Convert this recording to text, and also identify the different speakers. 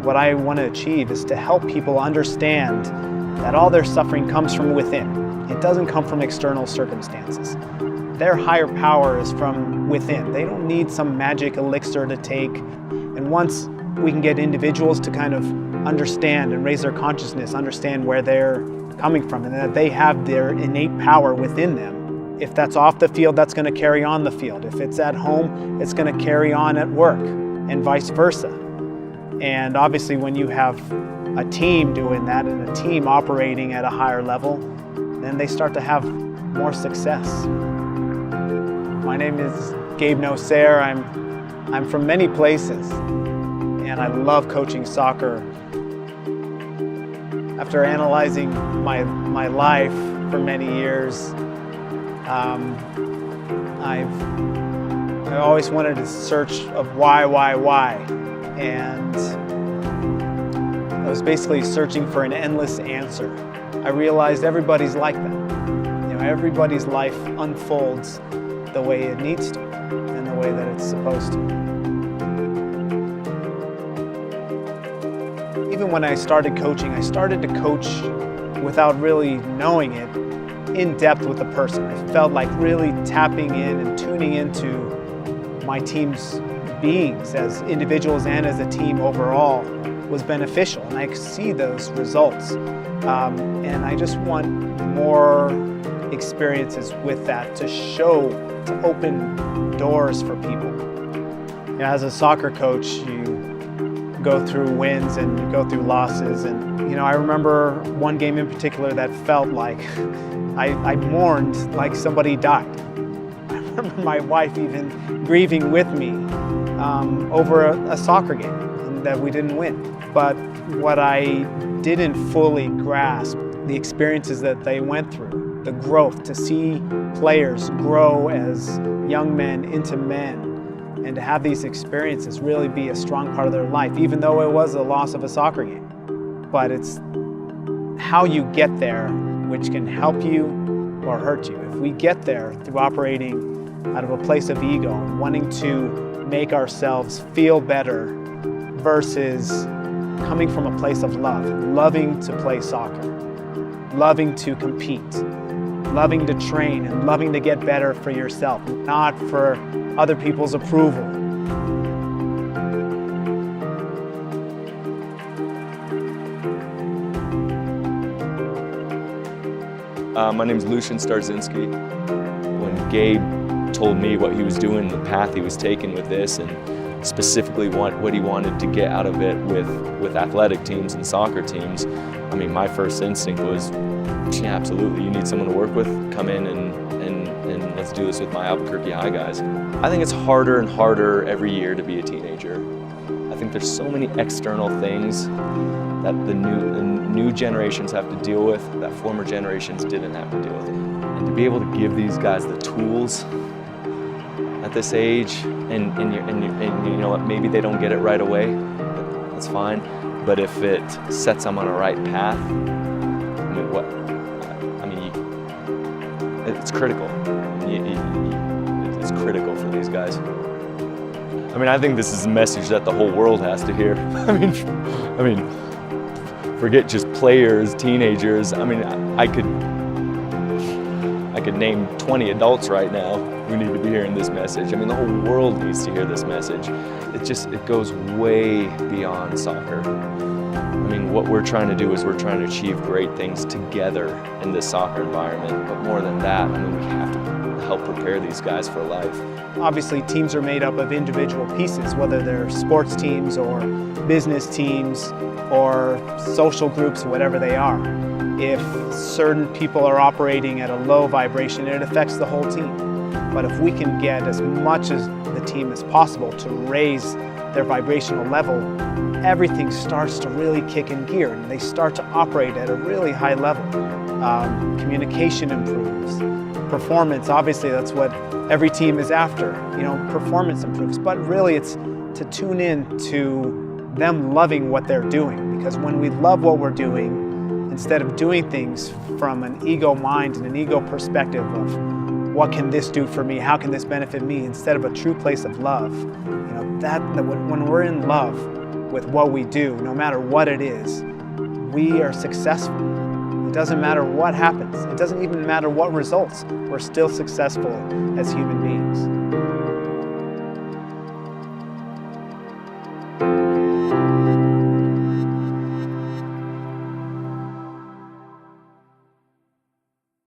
Speaker 1: What I want to achieve is to help people understand that all their suffering comes from within. It doesn't come from external circumstances. Their higher power is from within. They don't need some magic elixir to take. And once we can get individuals to kind of understand and raise their consciousness, understand where they're coming from, and that they have their innate power within them. If that's off the field, that's going to carry on the field. If it's at home, it's going to carry on at work, and vice versa. And obviously when you have a team doing that and a team operating at a higher level, then they start to have more success. My name is Gabe Nosseir. I'm from many places, and I love coaching soccer. After analyzing my life for many years, I always wanted to search of why, and I was basically searching for an endless answer. I realized everybody's like that. You know, everybody's life unfolds the way it needs to and the way that it's supposed to. Even when I started to coach without really knowing it, in depth with the person. I felt like really tapping in and tuning into my team's beings as individuals and as a team overall was beneficial, and I could see those results. And I just want more experiences with that to open doors for people. You know, as a soccer coach, you go through wins and you go through losses, and you know, I remember one game in particular that felt like I mourned like somebody died. I remember my wife even grieving with me over a soccer game and that we didn't win. But what I didn't fully grasp, the experiences that they went through, the growth, to see players grow as young men into men, and to have these experiences really be a strong part of their life, even though it was the loss of a soccer game. But it's how you get there which can help you or hurt you. If we get there through operating out of a place of ego, wanting to make ourselves feel better versus coming from a place of love, loving to play soccer, loving to compete, loving to train, and loving to get better for yourself, not for other people's approval.
Speaker 2: My name is Lucian Starzinski. When Gabe told me what he was doing, the path he was taking with this, and specifically what he wanted to get out of it with athletic teams and soccer teams, I mean, my first instinct was, yeah, absolutely, you need someone to work with, come in and let's do this with my Albuquerque High guys. I think it's harder and harder every year to be a teenager. I think there's so many external things that the new generations have to deal with that former generations didn't have to deal with. And to be able to give these guys the tools at this age, and you know what, maybe they don't get it right away, that's fine. But if it sets them on a right path, it's critical. It's critical for these guys. I mean, I think this is a message that the whole world has to hear. I mean, forget just players, teenagers. I mean, I could name 20 adults right now who need to be hearing this message. I mean, the whole world needs to hear this message. It goes way beyond soccer. I mean, what we're trying to do is we're trying to achieve great things together in this soccer environment. But more than that, I mean, we have to help prepare these guys for life.
Speaker 1: Obviously, teams are made up of individual pieces, whether they're sports teams or business teams or social groups, whatever they are. If certain people are operating at a low vibration, it affects the whole team. But if we can get as much as the team as possible to raise their vibrational level, everything starts to really kick in gear, and they start to operate at a really high level. Communication improves. Performance, obviously, that's what every team is after. You know, performance improves, but really it's to tune in to them loving what they're doing, because when we love what we're doing, instead of doing things from an ego mind and an ego perspective of what can this do for me? How can this benefit me? Instead of a true place of love. When we're in love with what we do, no matter what it is, we are successful. It doesn't matter what happens. It doesn't even matter what results. We're still successful as human beings.